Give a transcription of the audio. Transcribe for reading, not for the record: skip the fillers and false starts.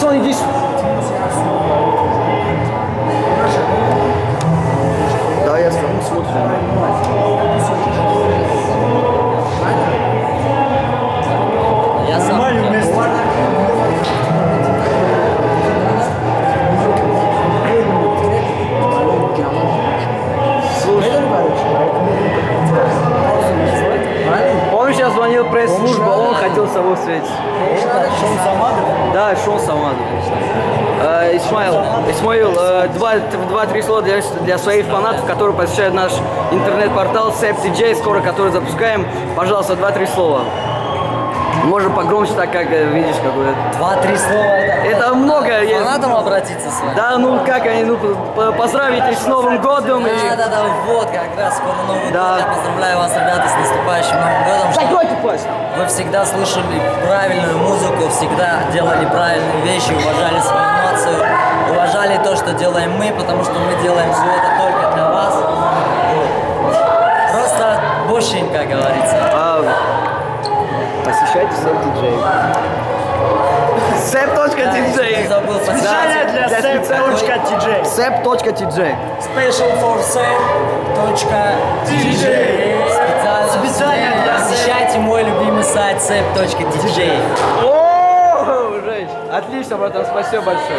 Руслан, иди сюда. Да, я сам смотрю. Я сам. Помнишь, я звонил пресс-службу, он хотел с тобой встретиться. Шон Самадов? Да, Шон Самадов. Исмаил, два-три слова для своих фанатов, которые посещают наш интернет-портал SepTJ, скоро который запускаем. Пожалуйста, два-три слова. Можно погромче, так как видишь, какое. Два-три слова. Это много. Фанатам обратиться с вами? Да, ну как они, ну поздравить их с Новым годом. Да, вот как раз скоро Новый год. Я поздравляю вас, ребята, с наступающим Новым годом. Закройте пасть. Вы всегда слушали правильную музыку, всегда делали правильные вещи, уважали свою нацию, уважали то, что делаем мы, потому что мы делаем все это только для вас. Просто бушин, как говорится. Посещайте SepTJ. Sep.tj. Специально для Sep.tj. Sep.tj. Special for Sep.tj. Специально для Посещайте мой любимый сайт sep.tj. О, Жень, отлично, братан, спасибо большое.